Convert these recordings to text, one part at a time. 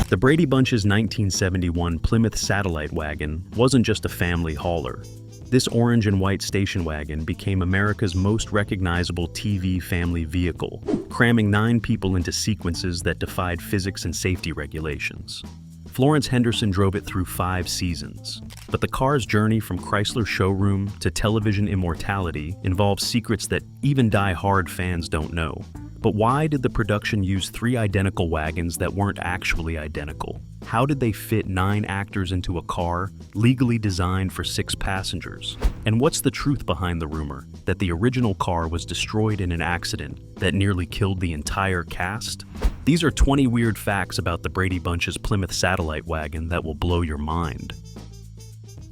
The Brady Bunch's 1971 Plymouth Satellite Wagon wasn't just a family hauler. This orange and white station wagon became America's most recognizable TV family vehicle, cramming 9 people into sequences that defied physics and safety regulations. Florence Henderson drove it through 5 seasons, but the car's journey from Chrysler showroom to television immortality involves secrets that even die-hard fans don't know. But why did the production use 3 identical wagons that weren't actually identical? How did they fit 9 actors into a car legally designed for 6 passengers? And what's the truth behind the rumor that the original car was destroyed in an accident that nearly killed the entire cast? These are 20 weird facts about the Brady Bunch's Plymouth Satellite Wagon that will blow your mind.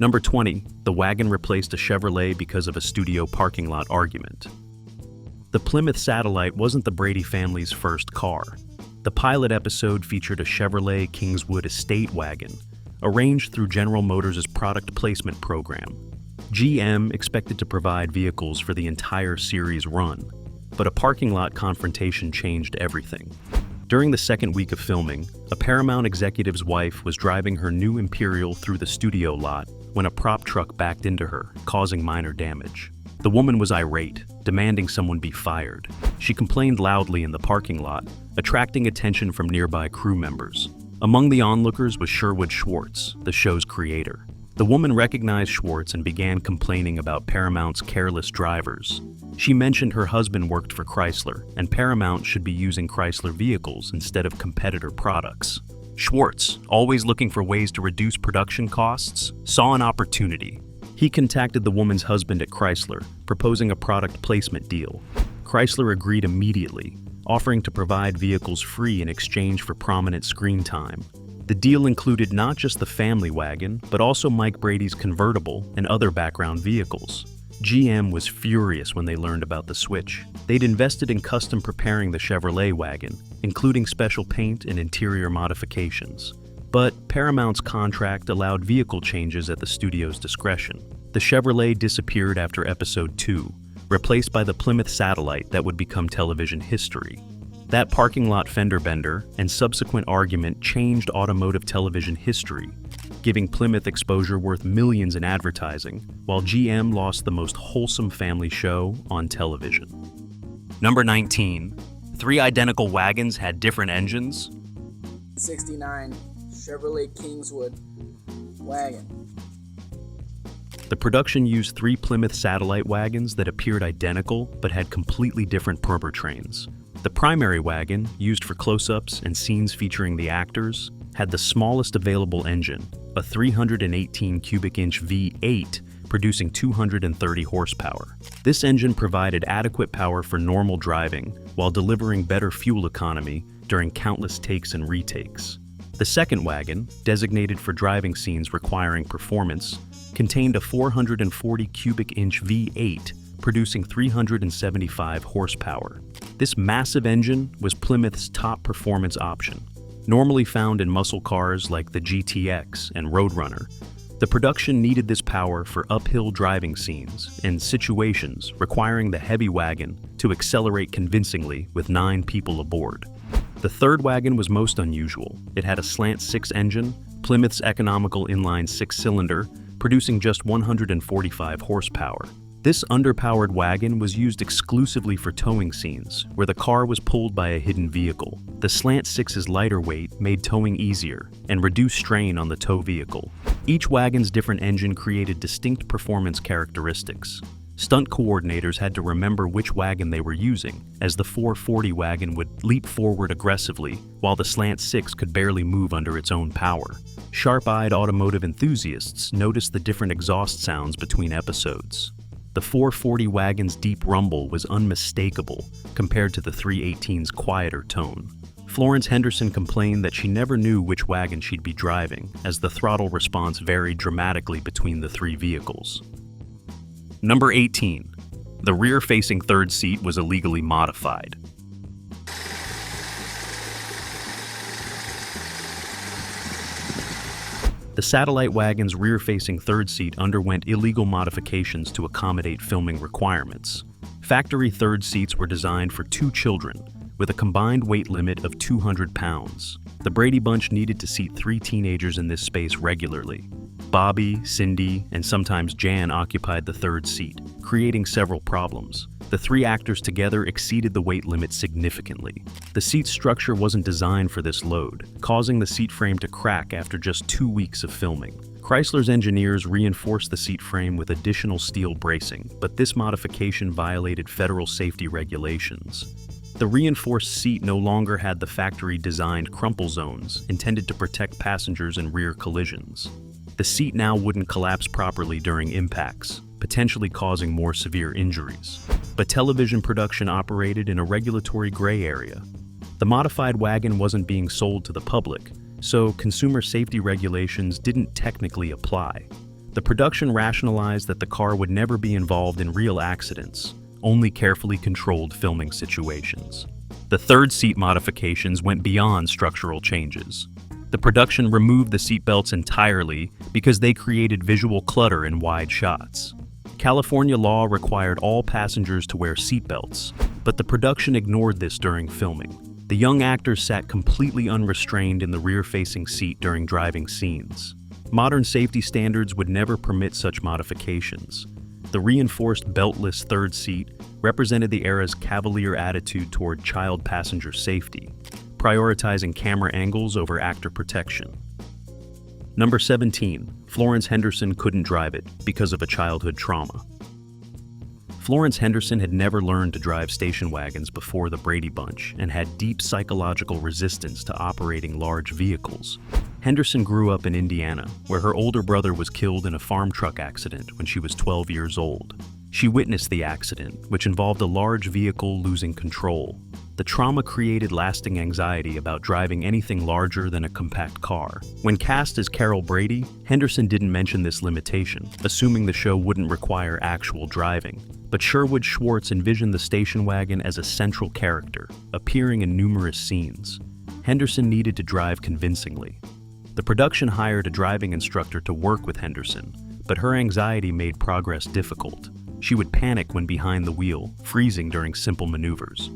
Number 20. The wagon replaced a Chevrolet because of a studio parking lot argument. The Plymouth Satellite wasn't the Brady family's first car. The pilot episode featured a Chevrolet Kingswood estate wagon, arranged through General Motors' product placement program. GM expected to provide vehicles for the entire series run, but a parking lot confrontation changed everything. During the second week of filming, a Paramount executive's wife was driving her new Imperial through the studio lot when a prop truck backed into her, causing minor damage. The woman was irate, demanding someone be fired. She complained loudly in the parking lot, attracting attention from nearby crew members. Among the onlookers was Sherwood Schwartz, the show's creator. The woman recognized Schwartz and began complaining about Paramount's careless drivers. She mentioned her husband worked for Chrysler, and Paramount should be using Chrysler vehicles instead of competitor products. Schwartz, always looking for ways to reduce production costs, saw an opportunity. He contacted the woman's husband at Chrysler, proposing a product placement deal. Chrysler agreed immediately, offering to provide vehicles free in exchange for prominent screen time. The deal included not just the family wagon, but also Mike Brady's convertible and other background vehicles. GM was furious when they learned about the switch. They'd invested in custom preparing the Chevrolet wagon, including special paint and interior modifications. But Paramount's contract allowed vehicle changes at the studio's discretion. The Chevrolet disappeared after episode 2, replaced by the Plymouth Satellite that would become television history. That parking lot fender bender and subsequent argument changed automotive television history, giving Plymouth exposure worth millions in advertising, while GM lost the most wholesome family show on television. Number 19. 3 identical wagons had different engines? 69. Chevrolet Kingswood wagon. The production used 3 Plymouth Satellite wagons that appeared identical but had completely different powertrains. The primary wagon, used for close-ups and scenes featuring the actors, had the smallest available engine, a 318 cubic inch V8 producing 230 horsepower. This engine provided adequate power for normal driving while delivering better fuel economy during countless takes and retakes. The second wagon, designated for driving scenes requiring performance, contained a 440 cubic inch V8 producing 375 horsepower. This massive engine was Plymouth's top performance option. Normally found in muscle cars like the GTX and Roadrunner, the production needed this power for uphill driving scenes and situations requiring the heavy wagon to accelerate convincingly with 9 people aboard. The third wagon was most unusual. It had a slant 6 engine, Plymouth's economical inline 6-cylinder, producing just 145 horsepower. This underpowered wagon was used exclusively for towing scenes, where the car was pulled by a hidden vehicle. The slant 6's lighter weight made towing easier and reduced strain on the tow vehicle. Each wagon's different engine created distinct performance characteristics. Stunt coordinators had to remember which wagon they were using, as the 440 wagon would leap forward aggressively, while the Slant 6 could barely move under its own power. Sharp-eyed automotive enthusiasts noticed the different exhaust sounds between episodes. The 440 wagon's deep rumble was unmistakable compared to the 318's quieter tone. Florence Henderson complained that she never knew which wagon she'd be driving, as the throttle response varied dramatically between the 3 vehicles. Number 18. The rear-facing third seat was illegally modified. The Satellite Wagon's rear-facing third seat underwent illegal modifications to accommodate filming requirements. Factory third seats were designed for 2 children, with a combined weight limit of 200 pounds. The Brady Bunch needed to seat 3 teenagers in this space regularly. Bobby, Cindy, and sometimes Jan occupied the third seat, creating several problems. The 3 actors together exceeded the weight limit significantly. The seat structure wasn't designed for this load, causing the seat frame to crack after just 2 weeks of filming. Chrysler's engineers reinforced the seat frame with additional steel bracing, but this modification violated federal safety regulations. The reinforced seat no longer had the factory-designed crumple zones intended to protect passengers in rear collisions. The seat now wouldn't collapse properly during impacts, potentially causing more severe injuries. But television production operated in a regulatory gray area. The modified wagon wasn't being sold to the public, so consumer safety regulations didn't technically apply. The production rationalized that the car would never be involved in real accidents, only carefully controlled filming situations. The third seat modifications went beyond structural changes. The production removed the seatbelts entirely because they created visual clutter in wide shots. California law required all passengers to wear seatbelts, but the production ignored this during filming. The young actors sat completely unrestrained in the rear-facing seat during driving scenes. Modern safety standards would never permit such modifications. The reinforced beltless third seat represented the era's cavalier attitude toward child passenger safety, prioritizing camera angles over actor protection. Number 17. Florence Henderson couldn't drive it because of a childhood trauma. Florence Henderson had never learned to drive station wagons before the Brady Bunch and had deep psychological resistance to operating large vehicles. Henderson grew up in Indiana, where her older brother was killed in a farm truck accident when she was 12 years old. She witnessed the accident, which involved a large vehicle losing control. The trauma created lasting anxiety about driving anything larger than a compact car. When cast as Carol Brady, Henderson didn't mention this limitation, assuming the show wouldn't require actual driving. But Sherwood Schwartz envisioned the station wagon as a central character, appearing in numerous scenes. Henderson needed to drive convincingly. The production hired a driving instructor to work with Henderson, but her anxiety made progress difficult. She would panic when behind the wheel, freezing during simple maneuvers.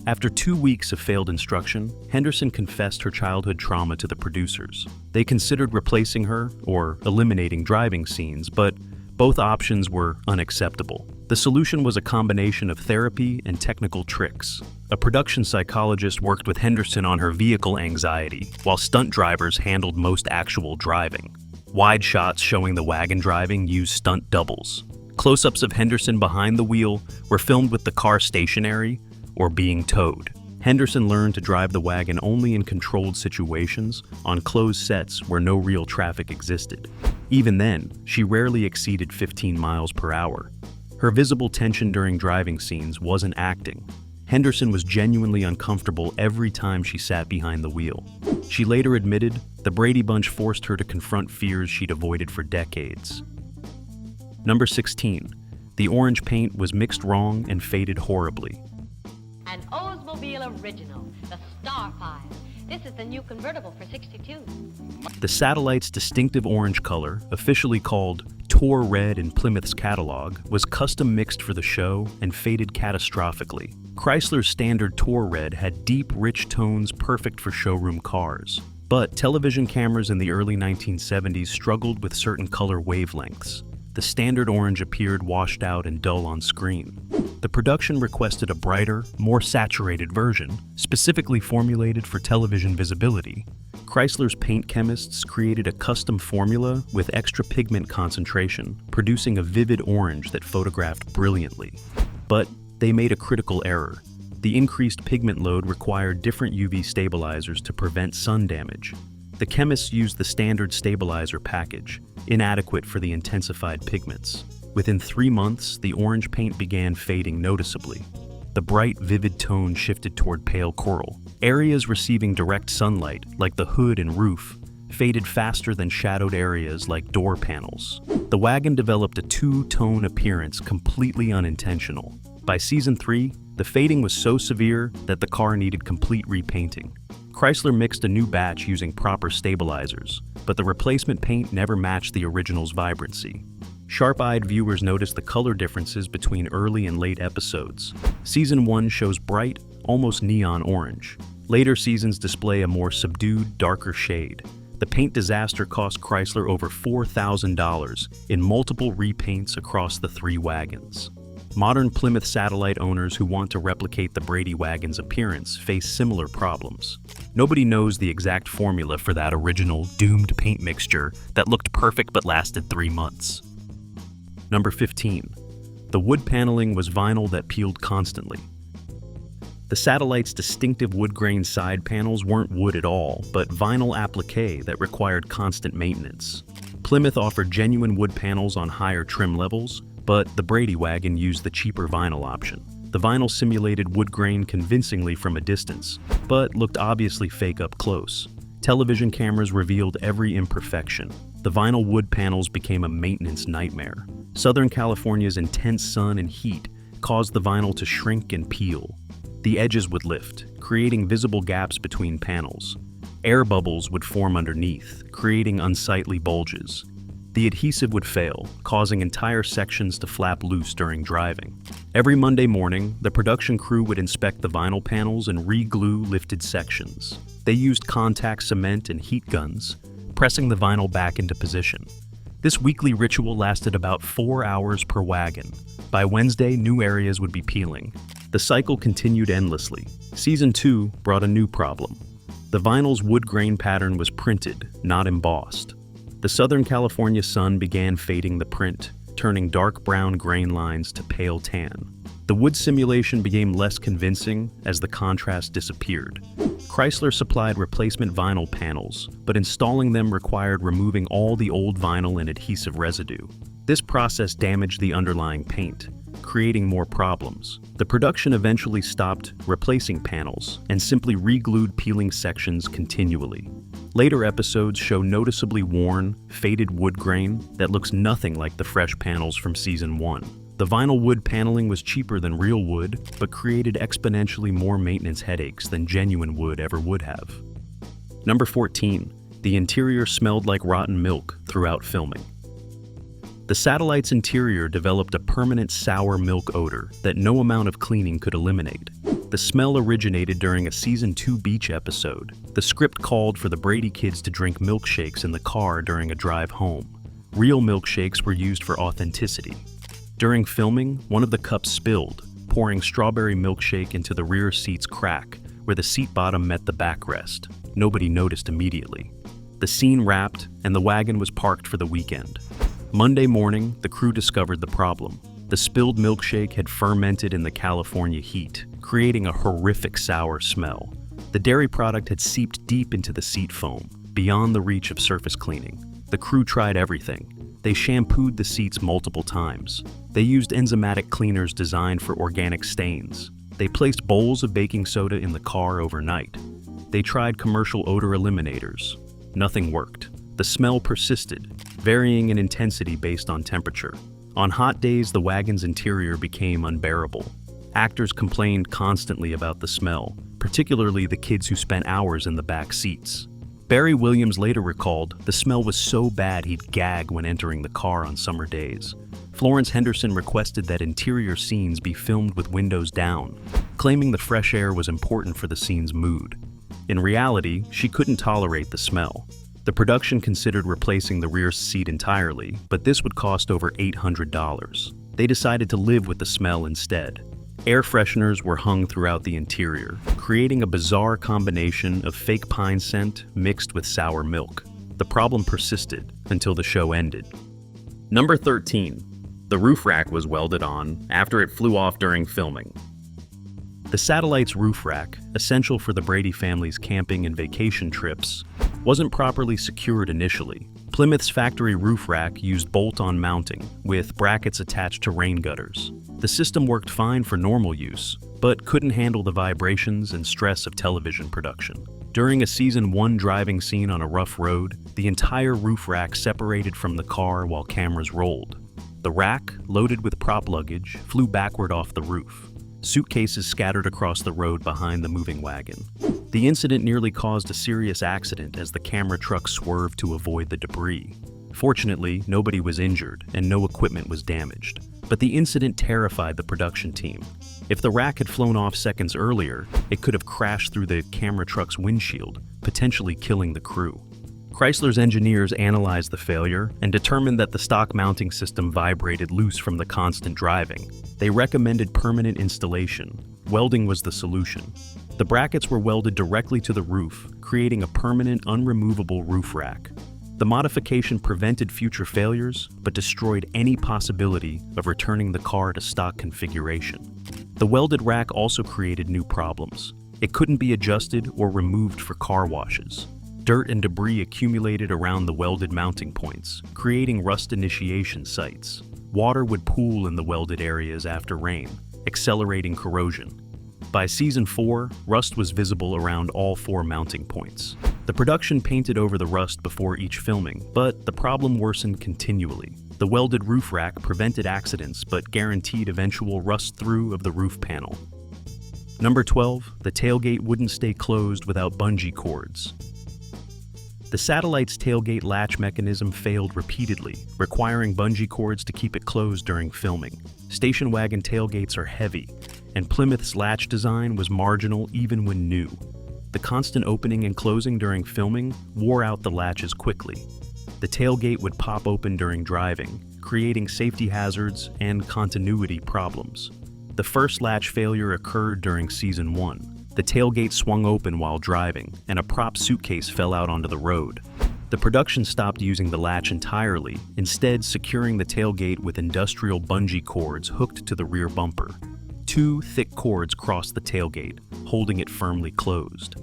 After 2 weeks of failed instruction, Henderson confessed her childhood trauma to the producers. They considered replacing her or eliminating driving scenes, but both options were unacceptable. The solution was a combination of therapy and technical tricks. A production psychologist worked with Henderson on her vehicle anxiety, while stunt drivers handled most actual driving. Wide shots showing the wagon driving used stunt doubles. Close-ups of Henderson behind the wheel were filmed with the car stationary or being towed. Henderson learned to drive the wagon only in controlled situations, on closed sets where no real traffic existed. Even then, she rarely exceeded 15 miles per hour. Her visible tension during driving scenes wasn't acting. Henderson was genuinely uncomfortable every time she sat behind the wheel. She later admitted the Brady Bunch forced her to confront fears she'd avoided for decades. Number 16. The orange paint was mixed wrong and faded horribly. An Oldsmobile original, the Starfire. This is the new convertible for 62. The Satellite's distinctive orange color, officially called Tour Red in Plymouth's catalog, was custom mixed for the show and faded catastrophically. Chrysler's standard Tour Red had deep, rich tones perfect for showroom cars. But television cameras in the early 1970s struggled with certain color wavelengths. The standard orange appeared washed out and dull on screen. The production requested a brighter, more saturated version, specifically formulated for television visibility. Chrysler's paint chemists created a custom formula with extra pigment concentration, producing a vivid orange that photographed brilliantly. But they made a critical error. The increased pigment load required different UV stabilizers to prevent sun damage. The chemists used the standard stabilizer package, inadequate for the intensified pigments. Within 3 months, the orange paint began fading noticeably. The bright, vivid tone shifted toward pale coral. Areas receiving direct sunlight, like the hood and roof, faded faster than shadowed areas like door panels. The wagon developed a two-tone appearance completely unintentional. By season 3, the fading was so severe that the car needed complete repainting. Chrysler mixed a new batch using proper stabilizers, but the replacement paint never matched the original's vibrancy. Sharp-eyed viewers noticed the color differences between early and late episodes. Season 1 shows bright, almost neon orange. Later seasons display a more subdued, darker shade. The paint disaster cost Chrysler over $4,000 in multiple repaints across the 3 wagons. Modern Plymouth Satellite owners who want to replicate the Brady wagon's appearance face similar problems. Nobody knows the exact formula for that original, doomed paint mixture that looked perfect but lasted 3 months. Number 15. The wood paneling was vinyl that peeled constantly. The Satellite's distinctive wood-grain side panels weren't wood at all, but vinyl applique that required constant maintenance. Plymouth offered genuine wood panels on higher trim levels, but the Brady wagon used the cheaper vinyl option. The vinyl simulated wood grain convincingly from a distance, but looked obviously fake up close. Television cameras revealed every imperfection. The vinyl wood panels became a maintenance nightmare. Southern California's intense sun and heat caused the vinyl to shrink and peel. The edges would lift, creating visible gaps between panels. Air bubbles would form underneath, creating unsightly bulges. The adhesive would fail, causing entire sections to flap loose during driving. Every Monday morning, the production crew would inspect the vinyl panels and re-glue lifted sections. They used contact cement and heat guns, pressing the vinyl back into position. This weekly ritual lasted about 4 hours per wagon. By Wednesday, new areas would be peeling. The cycle continued endlessly. Season 2 brought a new problem. The vinyl's wood grain pattern was printed, not embossed. The Southern California sun began fading the print, turning dark brown grain lines to pale tan. The wood simulation became less convincing as the contrast disappeared. Chrysler supplied replacement vinyl panels, but installing them required removing all the old vinyl and adhesive residue. This process damaged the underlying paint, creating more problems. The production eventually stopped replacing panels and simply re-glued peeling sections continually. Later episodes show noticeably worn, faded wood grain that looks nothing like the fresh panels from Season 1. The vinyl wood paneling was cheaper than real wood, but created exponentially more maintenance headaches than genuine wood ever would have. Number 14. The interior smelled like rotten milk throughout filming. The Satellite's interior developed a permanent sour milk odor that no amount of cleaning could eliminate. The smell originated during a Season 2 beach episode. The script called for the Brady kids to drink milkshakes in the car during a drive home. Real milkshakes were used for authenticity. During filming, one of the cups spilled, pouring strawberry milkshake into the rear seat's crack, where the seat bottom met the backrest. Nobody noticed immediately. The scene wrapped, and the wagon was parked for the weekend. Monday morning, the crew discovered the problem. The spilled milkshake had fermented in the California heat, creating a horrific sour smell. The dairy product had seeped deep into the seat foam, beyond the reach of surface cleaning. The crew tried everything. They shampooed the seats multiple times. They used enzymatic cleaners designed for organic stains. They placed bowls of baking soda in the car overnight. They tried commercial odor eliminators. Nothing worked. The smell persisted, varying in intensity based on temperature. On hot days, the wagon's interior became unbearable. Actors complained constantly about the smell, particularly the kids who spent hours in the back seats. Barry Williams later recalled, the smell was so bad he'd gag when entering the car on summer days. Florence Henderson requested that interior scenes be filmed with windows down, claiming the fresh air was important for the scene's mood. In reality, she couldn't tolerate the smell. The production considered replacing the rear seat entirely, but this would cost over $800. They decided to live with the smell instead. Air fresheners were hung throughout the interior, creating a bizarre combination of fake pine scent mixed with sour milk. The problem persisted until the show ended. Number 13. The roof rack was welded on after it flew off during filming. The Satellite's roof rack, essential for the Brady family's camping and vacation trips, wasn't properly secured initially. Plymouth's factory roof rack used bolt-on mounting, with brackets attached to rain gutters. The system worked fine for normal use, but couldn't handle the vibrations and stress of television production. During a Season 1 driving scene on a rough road, the entire roof rack separated from the car while cameras rolled. The rack, loaded with prop luggage, flew backward off the roof. Suitcases scattered across the road behind the moving wagon. The incident nearly caused a serious accident as the camera truck swerved to avoid the debris. Fortunately, nobody was injured and no equipment was damaged. But the incident terrified the production team. If the rack had flown off seconds earlier, it could have crashed through the camera truck's windshield, potentially killing the crew. Chrysler's engineers analyzed the failure and determined that the stock mounting system vibrated loose from the constant driving. They recommended permanent installation. Welding was the solution. The brackets were welded directly to the roof, creating a permanent, unremovable roof rack. The modification prevented future failures, but destroyed any possibility of returning the car to stock configuration. The welded rack also created new problems. It couldn't be adjusted or removed for car washes. Dirt and debris accumulated around the welded mounting points, creating rust initiation sites. Water would pool in the welded areas after rain, accelerating corrosion. By season 4, rust was visible around all 4 mounting points. The production painted over the rust before each filming, but the problem worsened continually. The welded roof rack prevented accidents but guaranteed eventual rust-through of the roof panel. Number 12, the tailgate wouldn't stay closed without bungee cords. The Satellite's tailgate latch mechanism failed repeatedly, requiring bungee cords to keep it closed during filming. Station wagon tailgates are heavy, and Plymouth's latch design was marginal even when new. The constant opening and closing during filming wore out the latches quickly. The tailgate would pop open during driving, creating safety hazards and continuity problems. The first latch failure occurred during season 1. The tailgate swung open while driving, and a prop suitcase fell out onto the road. The production stopped using the latch entirely, instead securing the tailgate with industrial bungee cords hooked to the rear bumper. 2 thick cords crossed the tailgate, holding it firmly closed.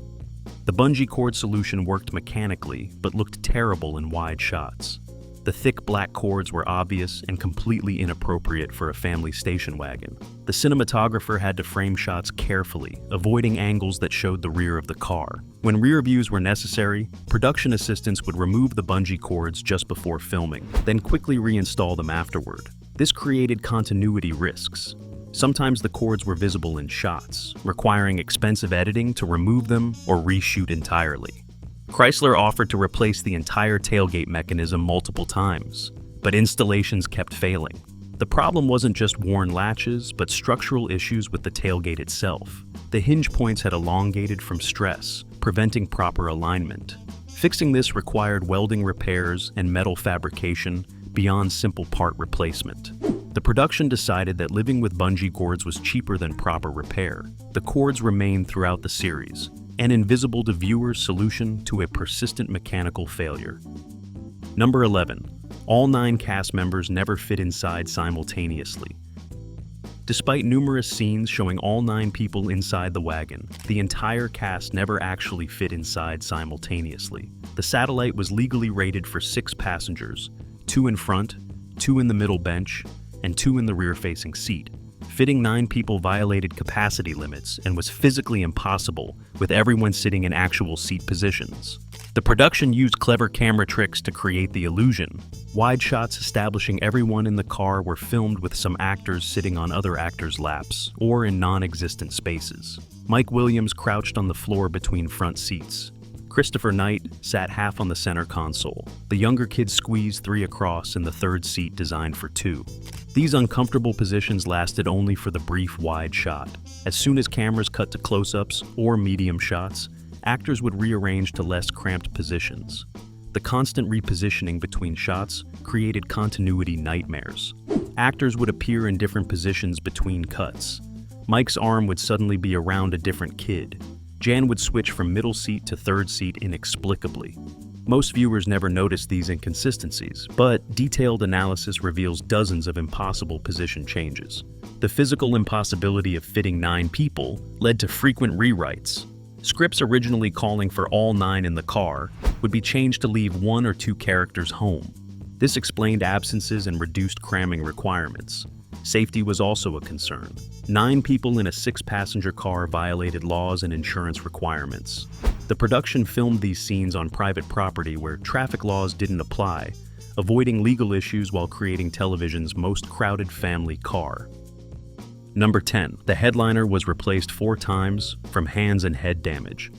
The bungee cord solution worked mechanically, but looked terrible in wide shots. The thick black cords were obvious and completely inappropriate for a family station wagon. The cinematographer had to frame shots carefully, avoiding angles that showed the rear of the car. When rear views were necessary, production assistants would remove the bungee cords just before filming, then quickly reinstall them afterward. This created continuity risks. Sometimes the cords were visible in shots, requiring expensive editing to remove them or reshoot entirely. Chrysler offered to replace the entire tailgate mechanism multiple times, but installations kept failing. The problem wasn't just worn latches, but structural issues with the tailgate itself. The hinge points had elongated from stress, preventing proper alignment. Fixing this required welding repairs and metal fabrication beyond simple part replacement. The production decided that living with bungee cords was cheaper than proper repair. The cords remained throughout the series, an invisible to viewers solution to a persistent mechanical failure. Number 11. All 9 cast members never fit inside simultaneously. Despite numerous scenes showing all 9 people inside the wagon, the entire cast never actually fit inside simultaneously. The Satellite was legally rated for 6 passengers, 2 in front, 2 in the middle bench, and 2 in the rear-facing seat. Fitting 9 people violated capacity limits and was physically impossible with everyone sitting in actual seat positions. The production used clever camera tricks to create the illusion. Wide shots establishing everyone in the car were filmed with some actors sitting on other actors' laps or in non-existent spaces. Mike Williams crouched on the floor between front seats. Christopher Knight sat half on the center console. The younger kids squeezed 3 across in the third seat designed for 2. These uncomfortable positions lasted only for the brief wide shot. As soon as cameras cut to close-ups or medium shots, actors would rearrange to less cramped positions. The constant repositioning between shots created continuity nightmares. Actors would appear in different positions between cuts. Mike's arm would suddenly be around a different kid. Jan would switch from middle seat to third seat inexplicably. Most viewers never noticed these inconsistencies, but detailed analysis reveals dozens of impossible position changes. The physical impossibility of fitting 9 people led to frequent rewrites. Scripts originally calling for all 9 in the car would be changed to leave 1 or 2 characters home. This explained absences and reduced cramming requirements. Safety was also a concern. 9 people in a 6-passenger car violated laws and insurance requirements. The production filmed these scenes on private property where traffic laws didn't apply, avoiding legal issues while creating television's most crowded family car. Number 10. The headliner was replaced 4 times from hands and head damage.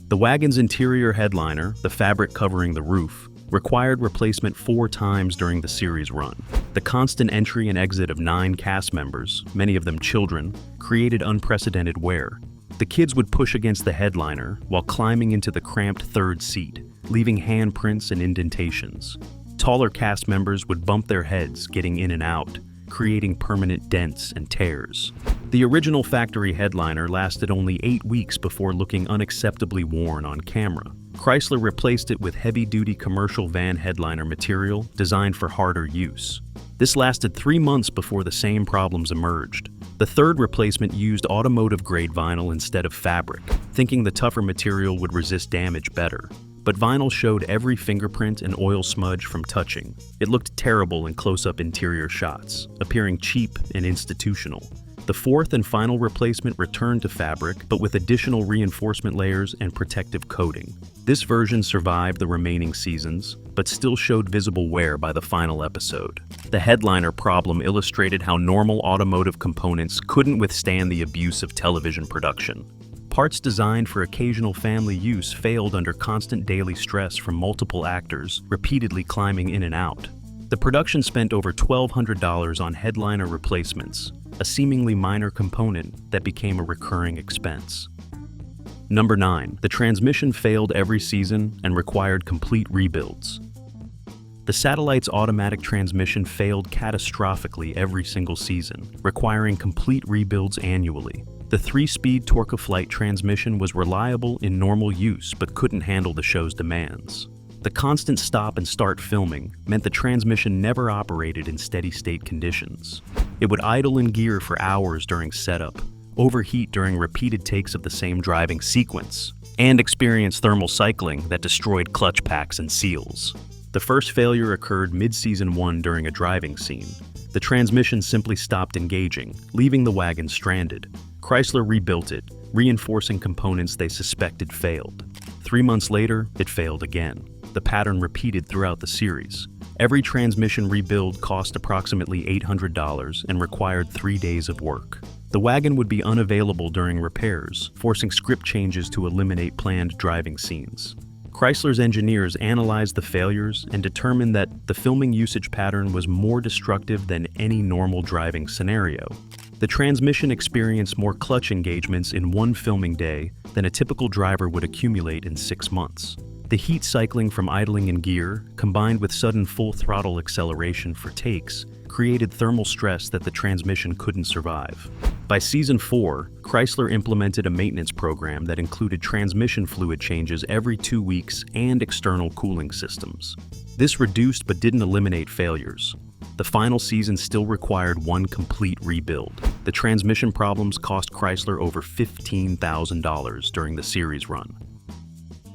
The wagon's interior headliner, the fabric covering the roof, required replacement 4 times during the series run. The constant entry and exit of 9 cast members, many of them children, created unprecedented wear. The kids would push against the headliner while climbing into the cramped third seat, leaving handprints and indentations. Taller cast members would bump their heads getting in and out, creating permanent dents and tears. The original factory headliner lasted only 8 weeks before looking unacceptably worn on camera. Chrysler replaced it with heavy-duty commercial van headliner material designed for harder use. This lasted 3 months before the same problems emerged. The third replacement used automotive-grade vinyl instead of fabric, thinking the tougher material would resist damage better. But vinyl showed every fingerprint and oil smudge from touching. It looked terrible in close-up interior shots, appearing cheap and institutional. The fourth and final replacement returned to fabric, but with additional reinforcement layers and protective coating. This version survived the remaining seasons, but still showed visible wear by the final episode. The headliner problem illustrated how normal automotive components couldn't withstand the abuse of television production. Parts designed for occasional family use failed under constant daily stress from multiple actors, repeatedly climbing in and out. The production spent over $1,200 on headliner replacements, a seemingly minor component that became a recurring expense. Number 9. The transmission failed every season and required complete rebuilds. The satellite's automatic transmission failed catastrophically every single season, requiring complete rebuilds annually. The 3-speed torque-of-flight transmission was reliable in normal use but couldn't handle the show's demands. The constant stop and start filming meant the transmission never operated in steady-state conditions. It would idle in gear for hours during setup, overheat during repeated takes of the same driving sequence, and experience thermal cycling that destroyed clutch packs and seals. The first failure occurred mid-season 1 during a driving scene. The transmission simply stopped engaging, leaving the wagon stranded. Chrysler rebuilt it, reinforcing components they suspected failed. 3 months later, it failed again. The pattern repeated throughout the series. Every transmission rebuild cost approximately $800 and required 3 days of work. The wagon would be unavailable during repairs, forcing script changes to eliminate planned driving scenes. Chrysler's engineers analyzed the failures and determined that the filming usage pattern was more destructive than any normal driving scenario. The transmission experienced more clutch engagements in 1 filming day than a typical driver would accumulate in 6 months. The heat cycling from idling in gear, combined with sudden full throttle acceleration for takes, created thermal stress that the transmission couldn't survive. By season 4, Chrysler implemented a maintenance program that included transmission fluid changes every 2 weeks and external cooling systems. This reduced but didn't eliminate failures. The final season still required 1 complete rebuild. The transmission problems cost Chrysler over $15,000 during the series run.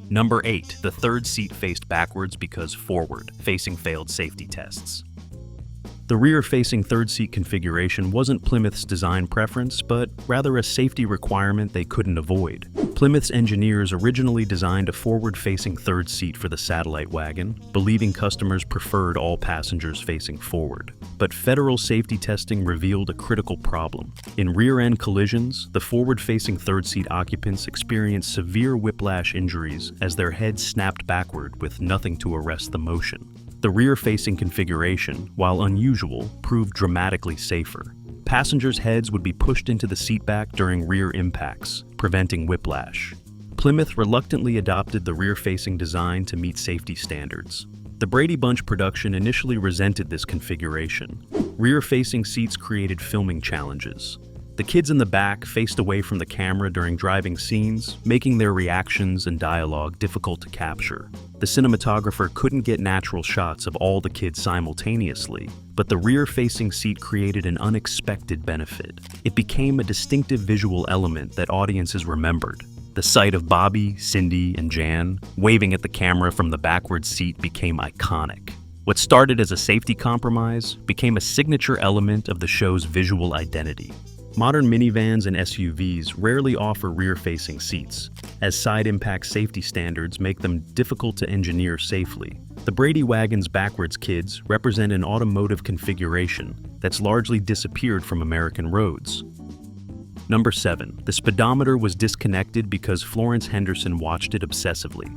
Number 8. The third seat faced backwards because forward-facing failed safety tests. The rear-facing third seat configuration wasn't Plymouth's design preference, but rather a safety requirement they couldn't avoid. Plymouth's engineers originally designed a forward-facing third seat for the Satellite Wagon, believing customers preferred all passengers facing forward. But federal safety testing revealed a critical problem. In rear-end collisions, the forward-facing third seat occupants experienced severe whiplash injuries as their heads snapped backward with nothing to arrest the motion. The rear-facing configuration, while unusual, proved dramatically safer. Passengers' heads would be pushed into the seatback during rear impacts, preventing whiplash. Plymouth reluctantly adopted the rear-facing design to meet safety standards. The Brady Bunch production initially resented this configuration. Rear-facing seats created filming challenges. The kids in the back faced away from the camera during driving scenes, making their reactions and dialogue difficult to capture. The cinematographer couldn't get natural shots of all the kids simultaneously, but the rear-facing seat created an unexpected benefit. It became a distinctive visual element that audiences remembered. The sight of Bobby, Cindy, and Jan waving at the camera from the backward seat became iconic. What started as a safety compromise became a signature element of the show's visual identity. Modern minivans and SUVs rarely offer rear-facing seats, as side impact safety standards make them difficult to engineer safely. The Brady Wagon's backwards kids represent an automotive configuration that's largely disappeared from American roads. Number 7. The speedometer was disconnected because Florence Henderson watched it obsessively.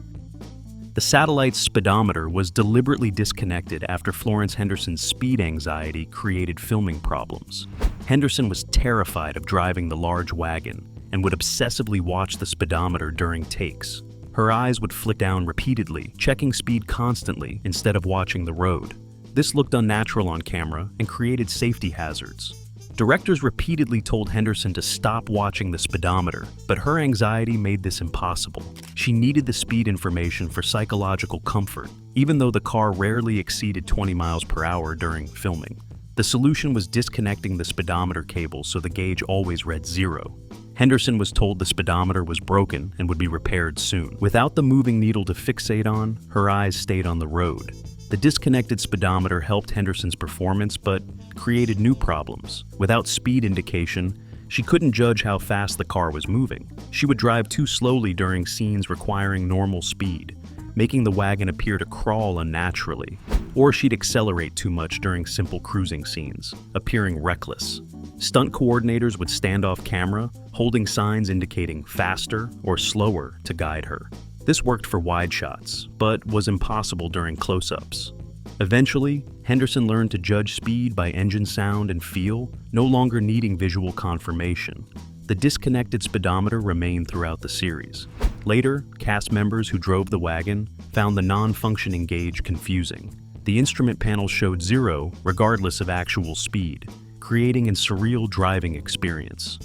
The satellite's speedometer was deliberately disconnected after Florence Henderson's speed anxiety created filming problems. Henderson was terrified of driving the large wagon and would obsessively watch the speedometer during takes. Her eyes would flick down repeatedly, checking speed constantly instead of watching the road. This looked unnatural on camera and created safety hazards. Directors repeatedly told Henderson to stop watching the speedometer, but her anxiety made this impossible. She needed the speed information for psychological comfort, even though the car rarely exceeded 20 miles per hour during filming. The solution was disconnecting the speedometer cable so the gauge always read 0. Henderson was told the speedometer was broken and would be repaired soon. Without the moving needle to fixate on, her eyes stayed on the road. The disconnected speedometer helped Henderson's performance, but created new problems. Without speed indication, she couldn't judge how fast the car was moving. She would drive too slowly during scenes requiring normal speed, making the wagon appear to crawl unnaturally. Or she'd accelerate too much during simple cruising scenes, appearing reckless. Stunt coordinators would stand off camera, holding signs indicating faster or slower to guide her. This worked for wide shots, but was impossible during close-ups. Eventually, Henderson learned to judge speed by engine sound and feel, no longer needing visual confirmation. The disconnected speedometer remained throughout the series. Later, cast members who drove the wagon found the non-functioning gauge confusing. The instrument panel showed 0 regardless of actual speed, creating a surreal driving experience.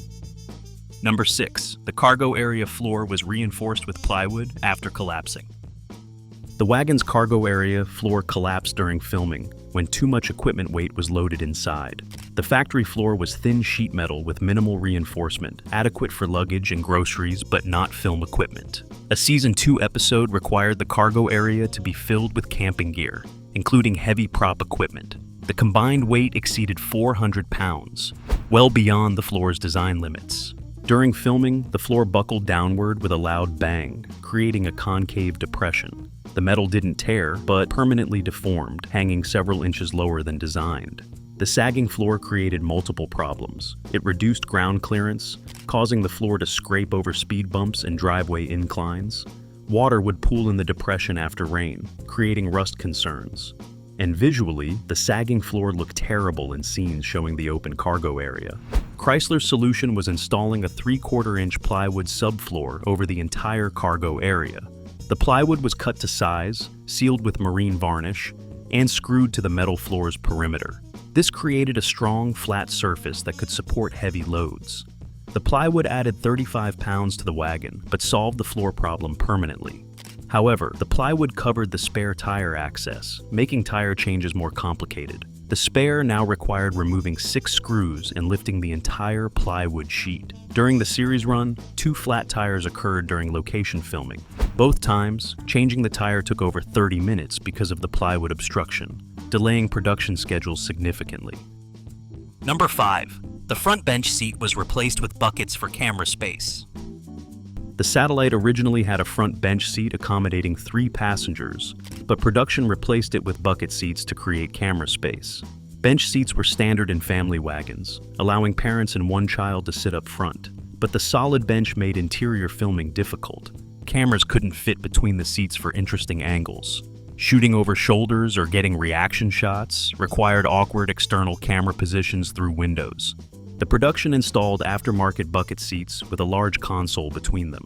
Number 6. The cargo area floor was reinforced with plywood after collapsing. The wagon's cargo area floor collapsed during filming when too much equipment weight was loaded inside. The factory floor was thin sheet metal with minimal reinforcement, adequate for luggage and groceries but not film equipment. A Season 2 episode required the cargo area to be filled with camping gear, including heavy prop equipment. The combined weight exceeded 400 pounds, well beyond the floor's design limits. During filming, the floor buckled downward with a loud bang, creating a concave depression. The metal didn't tear, but permanently deformed, hanging several inches lower than designed. The sagging floor created multiple problems. It reduced ground clearance, causing the floor to scrape over speed bumps and driveway inclines. Water would pool in the depression after rain, creating rust concerns. And visually, the sagging floor looked terrible in scenes showing the open cargo area. Chrysler's solution was installing a 3/4-inch plywood subfloor over the entire cargo area. The plywood was cut to size, sealed with marine varnish, and screwed to the metal floor's perimeter. This created a strong, flat surface that could support heavy loads. The plywood added 35 pounds to the wagon, but solved the floor problem permanently. However, the plywood covered the spare tire access, making tire changes more complicated. The spare now required removing 6 screws and lifting the entire plywood sheet. During the series run, 2 flat tires occurred during location filming. Both times, changing the tire took over 30 minutes because of the plywood obstruction, delaying production schedules significantly. Number 5. The front bench seat was replaced with buckets for camera space. The Satellite originally had a front bench seat accommodating 3 passengers, but production replaced it with bucket seats to create camera space. Bench seats were standard in family wagons, allowing parents and one child to sit up front, but the solid bench made interior filming difficult. Cameras couldn't fit between the seats for interesting angles. Shooting over shoulders or getting reaction shots required awkward external camera positions through windows. The production installed aftermarket bucket seats with a large console between them.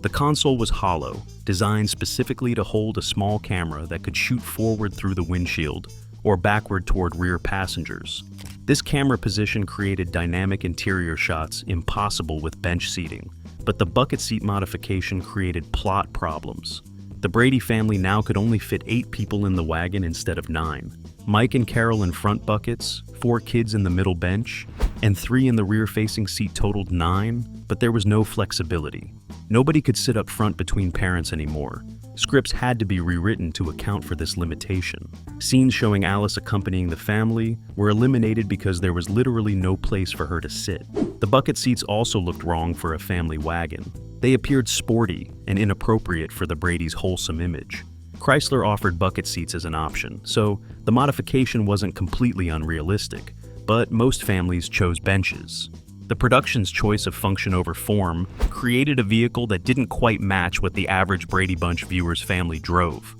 The console was hollow, designed specifically to hold a small camera that could shoot forward through the windshield or backward toward rear passengers. This camera position created dynamic interior shots impossible with bench seating, but the bucket seat modification created plot problems. The Brady family now could only fit 8 people in the wagon instead of 9. Mike and Carol in front buckets, 4 kids in the middle bench, and 3 in the rear-facing seat totaled 9, but there was no flexibility. Nobody could sit up front between parents anymore. Scripts had to be rewritten to account for this limitation. Scenes showing Alice accompanying the family were eliminated because there was literally no place for her to sit. The bucket seats also looked wrong for a family wagon. They appeared sporty and inappropriate for the Brady's wholesome image. Chrysler offered bucket seats as an option, so the modification wasn't completely unrealistic, but most families chose benches. The production's choice of function over form created a vehicle that didn't quite match what the average Brady Bunch viewer's family drove.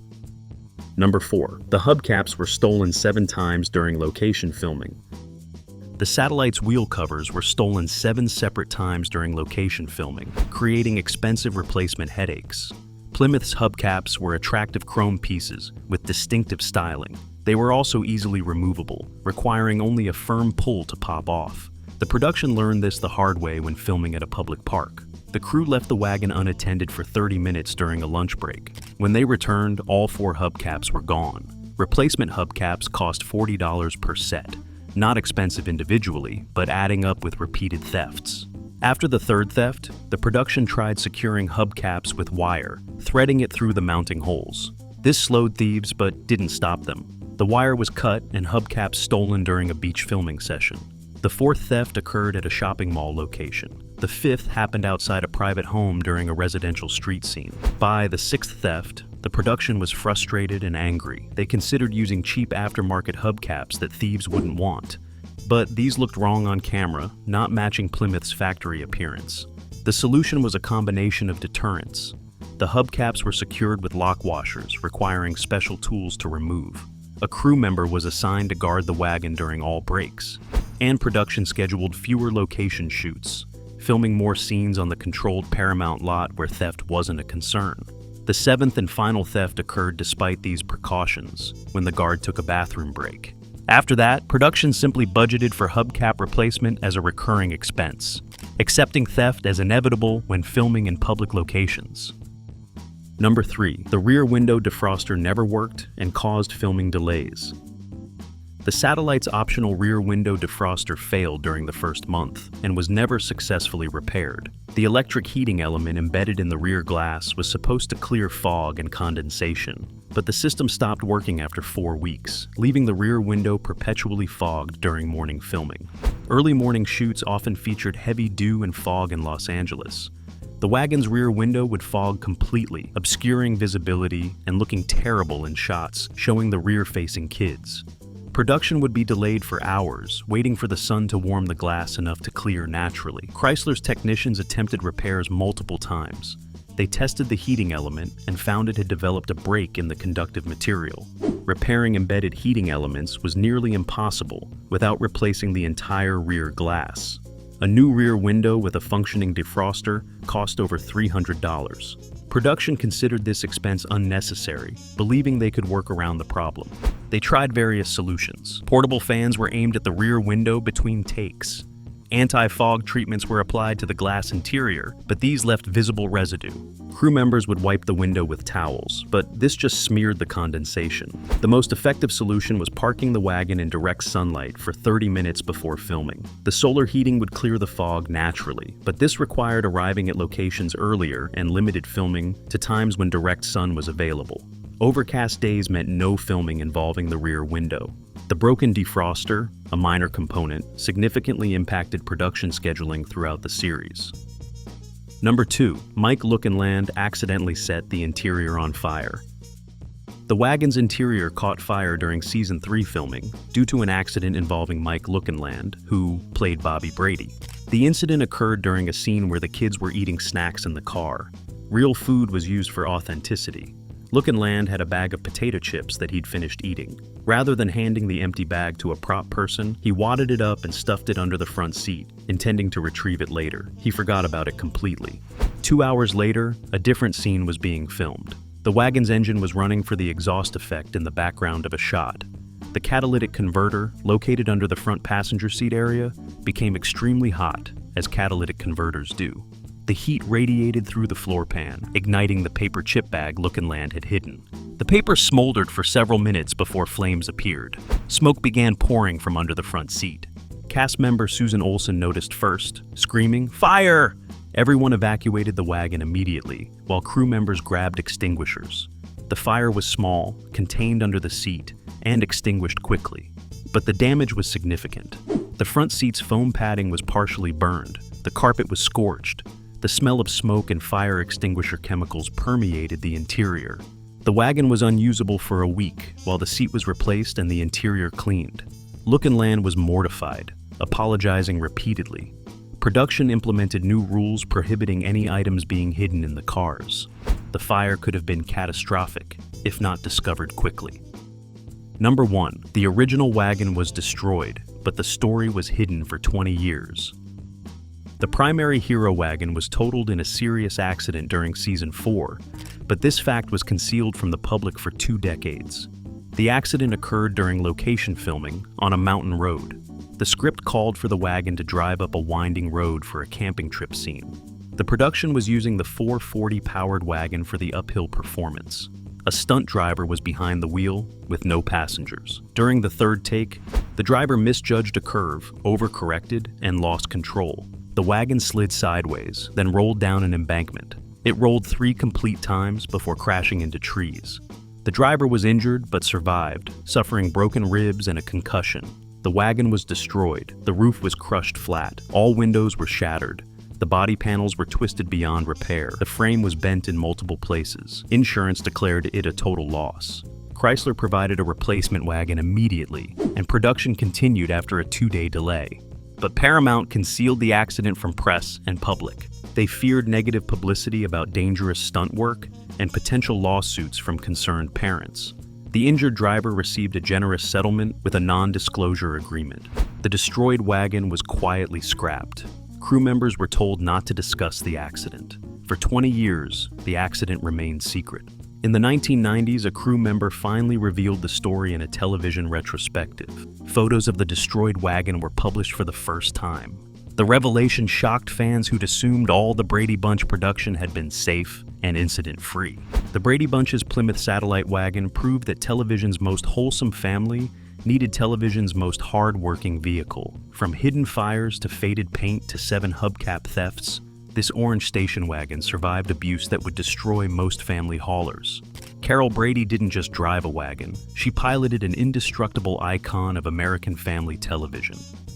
Number 4. The hubcaps were stolen 7 times during location filming. The satellite's wheel covers were stolen 7 separate times during location filming, creating expensive replacement headaches. Plymouth's hubcaps were attractive chrome pieces with distinctive styling. They were also easily removable, requiring only a firm pull to pop off. The production learned this the hard way when filming at a public park. The crew left the wagon unattended for 30 minutes during a lunch break. When they returned, all 4 hubcaps were gone. Replacement hubcaps cost $40 per set. Not expensive individually, but adding up with repeated thefts. After the 3rd theft, the production tried securing hubcaps with wire, threading it through the mounting holes. This slowed thieves but didn't stop them. The wire was cut and hubcaps stolen during a beach filming session. The 4th theft occurred at a shopping mall location. The 5th happened outside a private home during a residential street scene. By the 6th theft, the production was frustrated and angry. They considered using cheap aftermarket hubcaps that thieves wouldn't want. But these looked wrong on camera, not matching Plymouth's factory appearance. The solution was a combination of deterrents. The hubcaps were secured with lock washers, requiring special tools to remove. A crew member was assigned to guard the wagon during all breaks. And production scheduled fewer location shoots, filming more scenes on the controlled Paramount lot where theft wasn't a concern. The 7th and final theft occurred despite these precautions, when the guard took a bathroom break. After that, production simply budgeted for hubcap replacement as a recurring expense, accepting theft as inevitable when filming in public locations. Number 3. The rear window defroster never worked and caused filming delays. The satellite's optional rear window defroster failed during the first month and was never successfully repaired. The electric heating element embedded in the rear glass was supposed to clear fog and condensation, but the system stopped working after 4 weeks, leaving the rear window perpetually fogged during morning filming. Early morning shoots often featured heavy dew and fog in Los Angeles. The wagon's rear window would fog completely, obscuring visibility and looking terrible in shots showing the rear-facing kids. Production would be delayed for hours, waiting for the sun to warm the glass enough to clear naturally. Chrysler's technicians attempted repairs multiple times. They tested the heating element and found it had developed a break in the conductive material. Repairing embedded heating elements was nearly impossible without replacing the entire rear glass. A new rear window with a functioning defroster cost over $300. Production considered this expense unnecessary, believing they could work around the problem. They tried various solutions. Portable fans were aimed at the rear window between takes. Anti-fog treatments were applied to the glass interior, but these left visible residue. Crew members would wipe the window with towels, but this just smeared the condensation. The most effective solution was parking the wagon in direct sunlight for 30 minutes before filming. The solar heating would clear the fog naturally, but this required arriving at locations earlier and limited filming to times when direct sun was available. Overcast days meant no filming involving the rear window. The broken defroster, a minor component, significantly impacted production scheduling throughout the series. Number 2. Mike Lookinland accidentally set the interior on fire. The wagon's interior caught fire during Season 3 filming due to an accident involving Mike Lookinland, who played Bobby Brady. The incident occurred during a scene where the kids were eating snacks in the car. Real food was used for authenticity. Lookinland had a bag of potato chips that he'd finished eating. Rather than handing the empty bag to a prop person, he wadded it up and stuffed it under the front seat, intending to retrieve it later. He forgot about it completely. 2 hours later, a different scene was being filmed. The wagon's engine was running for the exhaust effect in the background of a shot. The catalytic converter, located under the front passenger seat area, became extremely hot, as catalytic converters do. The heat radiated through the floor pan, igniting the paper chip bag Lookinland had hidden. The paper smoldered for several minutes before flames appeared. Smoke began pouring from under the front seat. Cast member Susan Olsen noticed first, screaming, "Fire!" Everyone evacuated the wagon immediately, while crew members grabbed extinguishers. The fire was small, contained under the seat, and extinguished quickly. But the damage was significant. The front seat's foam padding was partially burned. The carpet was scorched. The smell of smoke and fire extinguisher chemicals permeated the interior. The wagon was unusable for a week, while the seat was replaced and the interior cleaned. Lookinland was mortified, apologizing repeatedly. Production implemented new rules prohibiting any items being hidden in the cars. The fire could have been catastrophic, if not discovered quickly. Number 1. The original wagon was destroyed, but the story was hidden for 20 years. The primary hero wagon was totaled in a serious accident during Season 4, but this fact was concealed from the public for 2 decades. The accident occurred during location filming on a mountain road. The script called for the wagon to drive up a winding road for a camping trip scene. The production was using the 440-powered wagon for the uphill performance. A stunt driver was behind the wheel, with no passengers. During the third take, the driver misjudged a curve, overcorrected, and lost control. The wagon slid sideways, then rolled down an embankment. It rolled 3 complete times before crashing into trees. The driver was injured but survived, suffering broken ribs and a concussion. The wagon was destroyed, the roof was crushed flat, all windows were shattered. The body panels were twisted beyond repair. The frame was bent in multiple places. Insurance declared it a total loss. Chrysler provided a replacement wagon immediately, and production continued after a 2-day delay. But Paramount concealed the accident from press and public. They feared negative publicity about dangerous stunt work and potential lawsuits from concerned parents. The injured driver received a generous settlement with a non-disclosure agreement. The destroyed wagon was quietly scrapped. Crew members were told not to discuss the accident. For 20 years, the accident remained secret. In the 1990s, a crew member finally revealed the story in a television retrospective. Photos of the destroyed wagon were published for the first time. The revelation shocked fans who'd assumed all the Brady Bunch production had been safe and incident-free. The Brady Bunch's Plymouth Satellite Wagon proved that television's most wholesome family needed television's most hard-working vehicle. From hidden fires to faded paint to 7 hubcap thefts, this orange station wagon survived abuse that would destroy most family haulers. Carol Brady didn't just drive a wagon, she piloted an indestructible icon of American family television.